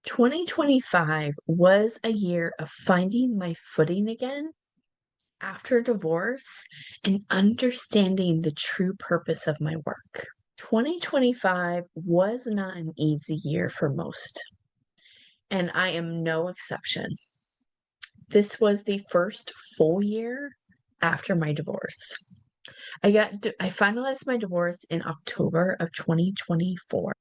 2025 was a year of finding my footing again after divorce and understanding the true purpose of my work. 2025 was not an easy year for most, and I am no exception. This was the first full year after my divorce. I finalized my divorce in October of 2024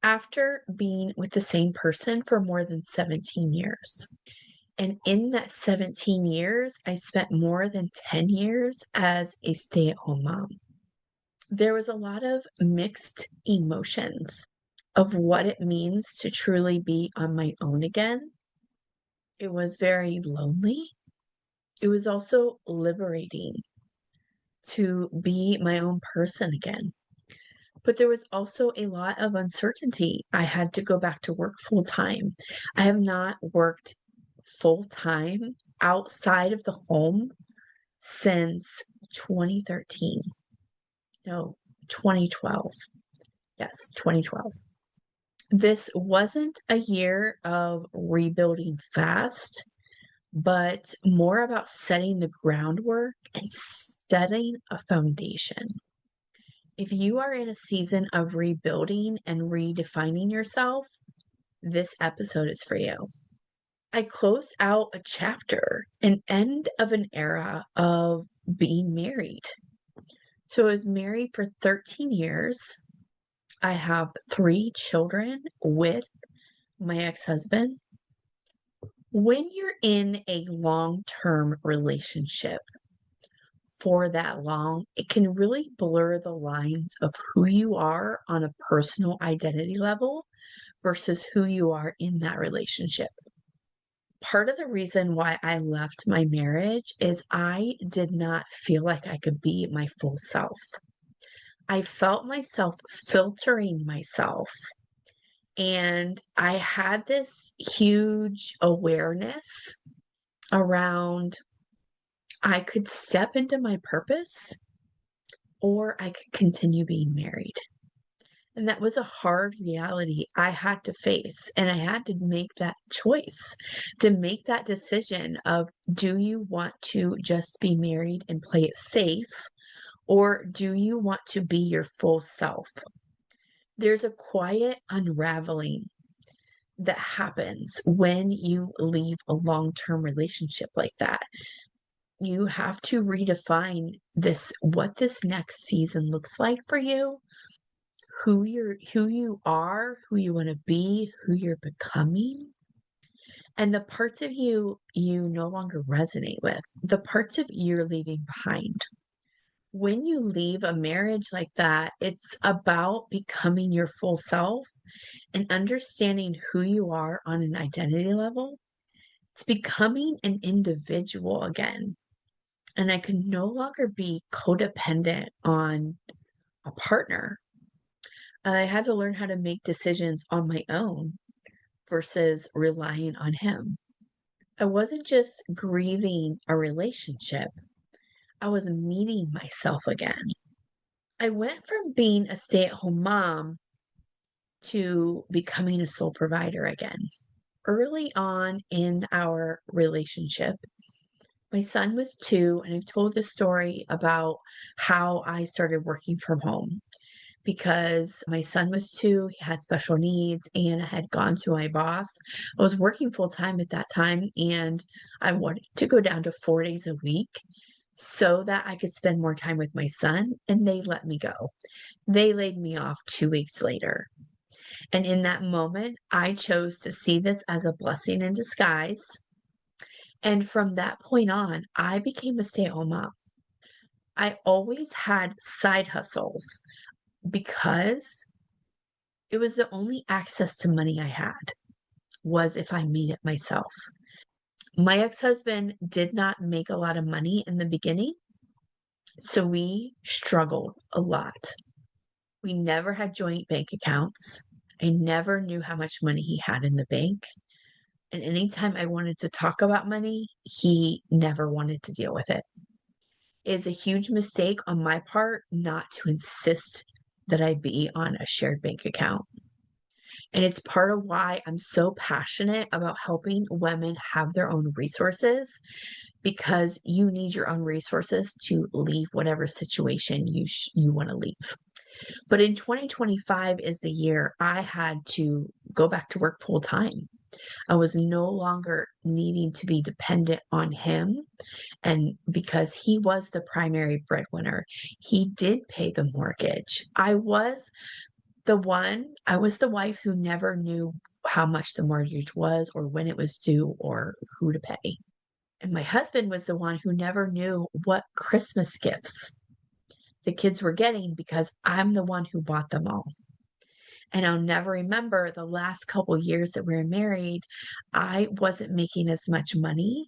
after being with the same person for more than 17 years. And in that 17 years, I spent more than 10 years as a stay-at-home mom. There was a lot of mixed emotions of what it means to truly be on my own again. It was very lonely. It was also liberating to be my own person again. But there was also a lot of uncertainty. I had to go back to work full time. I have not worked full time outside of the home since 2013. No, 2012. Yes, 2012. This wasn't a year of rebuilding fast, but more about setting the groundwork and setting a foundation. If you are in a season of rebuilding and redefining yourself, this episode is for you. I closed out a chapter, an end of an era of being married. So I was married for 13 years. I have 3 children with my ex-husband. When you're in a long-term relationship for that long, it can really blur the lines of who you are on a personal identity level versus who you are in that relationship. Part of the reason why I left my marriage is I did not feel like I could be my full self. I felt myself filtering myself, and I had this huge awareness around I could step into my purpose or I could continue being married. And that was a hard reality I had to face. And I had to make that choice, to make that decision of, do you want to just be married and play it safe? Or do you want to be your full self? There's a quiet unraveling that happens when you leave a long-term relationship like that. You have to redefine what this next season looks like for you, who you are, who you want to be, who you're becoming, and the parts of you no longer resonate with, the parts of you're leaving behind. When you leave a marriage like that, it's about becoming your full self and understanding who you are on an identity level. It's becoming an individual again. And I can no longer be codependent on a partner. I had to learn how to make decisions on my own versus relying on him. I wasn't just grieving a relationship, I was meeting myself again. I went from being a stay at home mom to becoming a sole provider again. Early on in our relationship, my son was 2, and I've told the story about how I started working from home because my son was 2, he had special needs, and I had gone to my boss. I was working full time at that time, and I wanted to go down to 4 days a week so that I could spend more time with my son, and they let me go. They laid me off 2 weeks later. And in that moment, I chose to see this as a blessing in disguise. And from that point on, I became a stay-at-home mom. I always had side hustles because it was the only access to money I had was if I made it myself. My ex-husband did not make a lot of money in the beginning, so we struggled a lot. We never had joint bank accounts. I never knew how much money he had in the bank. And anytime I wanted to talk about money, he never wanted to deal with it. It is a huge mistake on my part not to insist that I be on a shared bank account. And it's part of why I'm so passionate about helping women have their own resources, because you need your own resources to leave whatever situation you want to leave. But in 2025 is the year I had to go back to work full time. I was no longer needing to be dependent on him. And because he was the primary breadwinner, he did pay the mortgage. I was the wife who never knew how much the mortgage was or when it was due or who to pay. And my husband was the one who never knew what Christmas gifts the kids were getting, because I'm the one who bought them all. And I'll never remember the last couple years that we were married, I wasn't making as much money.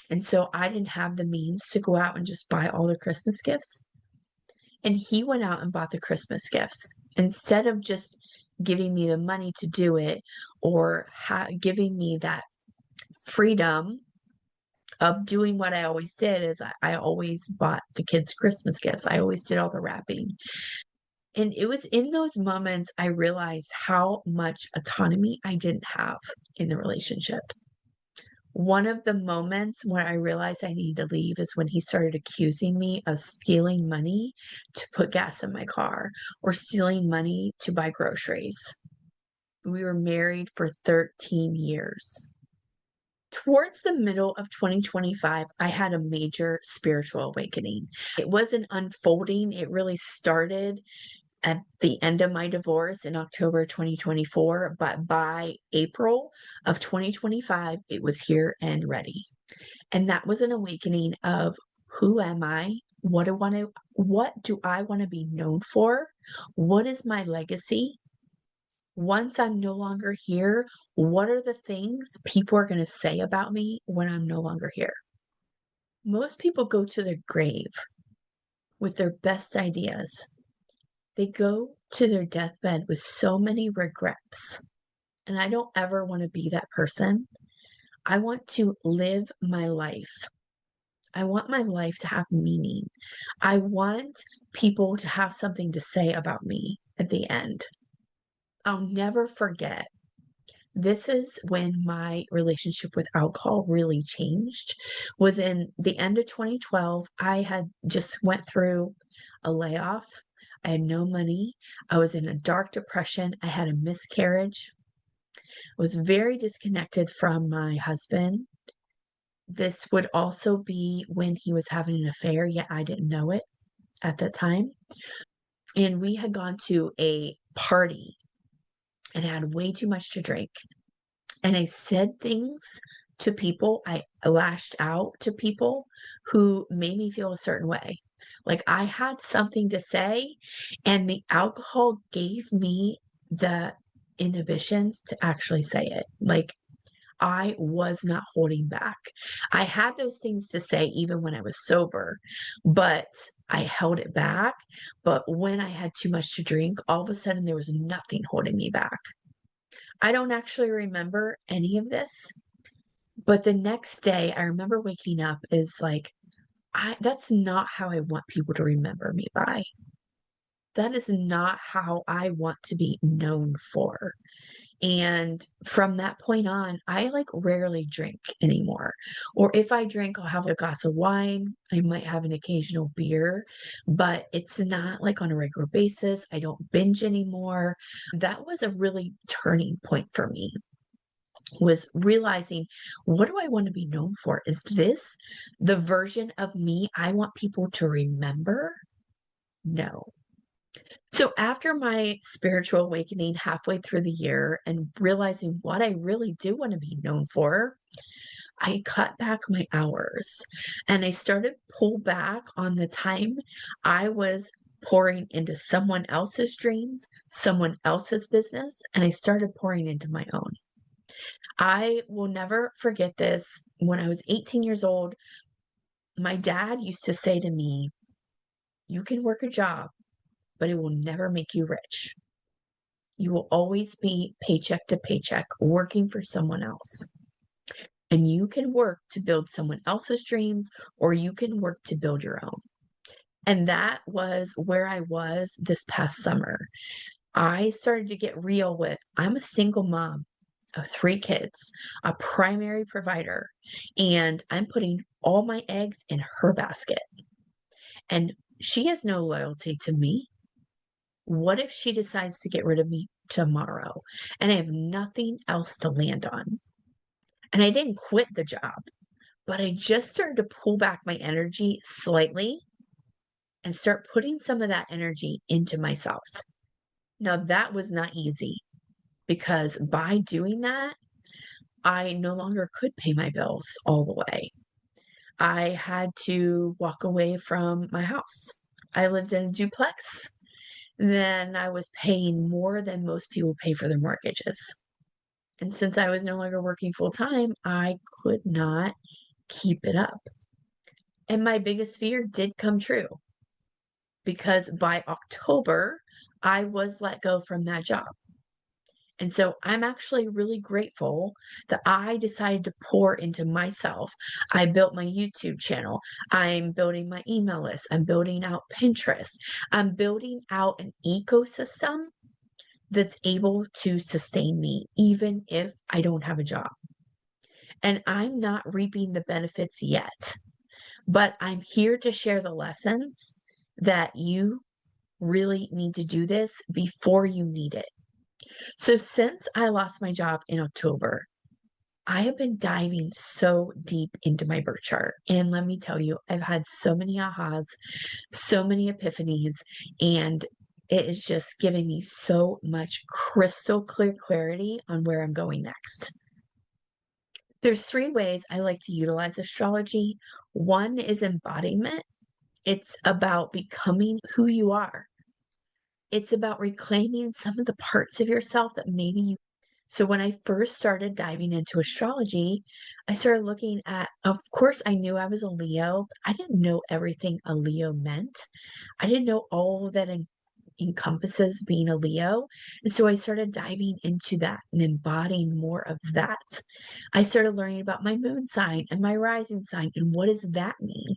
And so I didn't have the means to go out and just buy all the Christmas gifts. And he went out and bought the Christmas gifts instead of just giving me the money to do it, or giving me that freedom of doing what I always did. Is I always bought the kids Christmas gifts. I always did all the wrapping. And it was in those moments I realized how much autonomy I didn't have in the relationship. One of the moments when I realized I needed to leave is when he started accusing me of stealing money to put gas in my car, or stealing money to buy groceries. We were married for 13 years. Towards the middle of 2025, I had a major spiritual awakening. It wasn't unfolding. It really started at the end of my divorce in October 2024, but by April of 2025, it was here and ready. And that was an awakening of, who am I? What do I want to be known for? What is my legacy? Once I'm no longer here, what are the things people are going to say about me when I'm no longer here? Most people go to their grave with their best ideas. They go to their deathbed with so many regrets. And I don't ever want to be that person. I want to live my life. I want my life to have meaning. I want people to have something to say about me at the end. I'll never forget. This is when my relationship with alcohol really changed. Was in the end of 2012. I had just went through a layoff. I had no money. I was in a dark depression. I had a miscarriage. I was very disconnected from my husband. This would also be when he was having an affair, yet I didn't know it at that time. And we had gone to a party and had way too much to drink. And I said things to people, I lashed out to people who made me feel a certain way. Like I had something to say, and the alcohol gave me the inhibitions to actually say it. Like I was not holding back. I had those things to say even when I was sober, but I held it back. But when I had too much to drink, all of a sudden there was nothing holding me back. I don't actually remember any of this, but the next day I remember waking up is like, that's not how I want people to remember me by. That is not how I want to be known for. And from that point on, I like rarely drink anymore. Or if I drink, I'll have a glass of wine. I might have an occasional beer, but it's not like on a regular basis. I don't binge anymore. That was a really turning point for me, was realizing, what do I want to be known for? Is this the version of me I want people to remember? No. So after my spiritual awakening halfway through the year and realizing what I really do want to be known for, I cut back my hours and I started pull back on the time I was pouring into someone else's dreams, someone else's business, and I started pouring into my own. I will never forget this. When I was 18 years old, my dad used to say to me, "You can work a job, but it will never make you rich. You will always be paycheck to paycheck working for someone else. And you can work to build someone else's dreams, or you can work to build your own." And that was where I was this past summer. I started to get real with I'm a single mom of 3 kids, a primary provider, and I'm putting all my eggs in her basket. And she has no loyalty to me. What if she decides to get rid of me tomorrow and I have nothing else to land on? And I didn't quit the job, but I just started to pull back my energy slightly and start putting some of that energy into myself. Now, that was not easy because by doing that, I no longer could pay my bills all the way. I had to walk away from my house. I lived in a duplex. Then I was paying more than most people pay for their mortgages. And since I was no longer working full time, I could not keep it up. And my biggest fear did come true because by October, I was let go from that job. And so I'm actually really grateful that I decided to pour into myself. I built my YouTube channel. I'm building my email list. I'm building out Pinterest. I'm building out an ecosystem that's able to sustain me, even if I don't have a job. And I'm not reaping the benefits yet, but I'm here to share the lessons that you really need to do this before you need it. So since I lost my job in October, I have been diving so deep into my birth chart. And let me tell you, I've had so many ahas, so many epiphanies, and it is just giving me so much crystal clear clarity on where I'm going next. There's 3 ways I like to utilize astrology. One is embodiment. It's about becoming who you are. It's about reclaiming some of the parts of yourself that maybe you. So when I first started diving into astrology, I started looking at, of course, I knew I was a Leo, but I didn't know everything a Leo meant. I didn't know all that encompasses being a Leo. And so I started diving into that and embodying more of that. I started learning about my moon sign and my rising sign and what does that mean?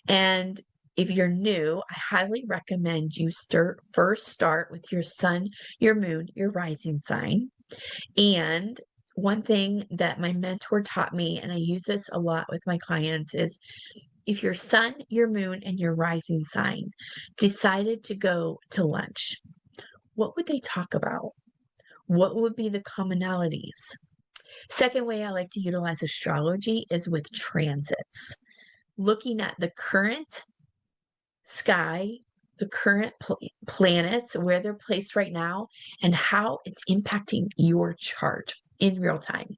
And if you're new, I highly recommend you first start with your sun, your moon, your rising sign. And one thing that my mentor taught me, and I use this a lot with my clients, is if your sun, your moon, and your rising sign decided to go to lunch, what would they talk about? What would be the commonalities? Second way I like to utilize astrology is with transits, looking at the current sky, the current planets, where they're placed right now, and how it's impacting your chart in real time.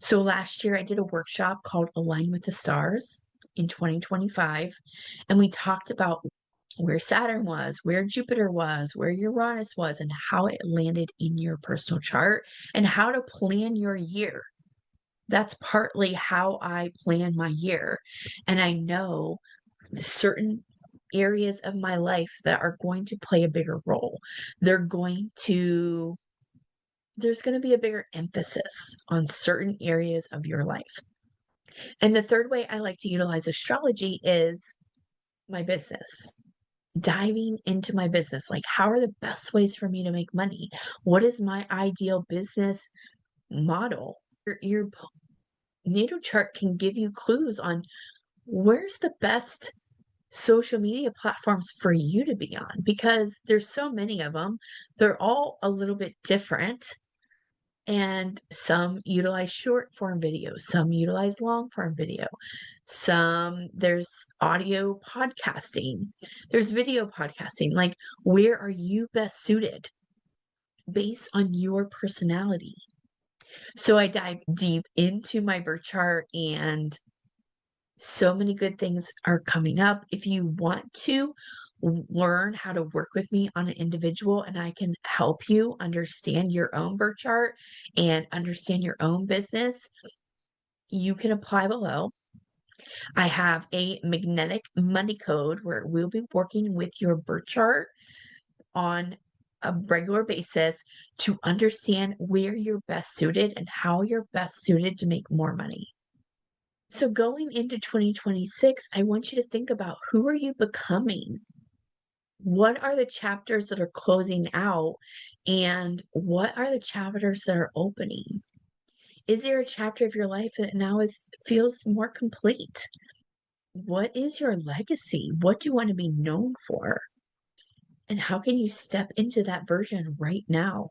So last year I did a workshop called Align with the Stars in 2025, and we talked about where Saturn was, where Jupiter was, where Uranus was, and how it landed in your personal chart and how to plan your year. That's partly how I plan my year. And I know certain areas of my life that are going to play a bigger role. There's going to be a bigger emphasis on certain areas of your life. And the third way I like to utilize astrology is my business. Diving into my business, like how are the best ways for me to make money? What is my ideal business model? Your natal chart can give you clues on where's the best social media platforms for you to be on because there's so many of them. They're all a little bit different. And some utilize short form video, some utilize long form video, there's audio podcasting, there's video podcasting. Like, where are you best suited based on your personality? So I dive deep into my birth chart and so many good things are coming up. If you want to learn how to work with me on an individual and I can help you understand your own birth chart and understand your own business, you can apply below. I have a magnetic money code where we'll be working with your birth chart on a regular basis to understand where you're best suited and how you're best suited to make more money. So going into 2026, I want you to think about who are you becoming? What are the chapters that are closing out, and what are the chapters that are opening? Is there a chapter of your life that now feels more complete? What is your legacy? What do you want to be known for? And how can you step into that version right now?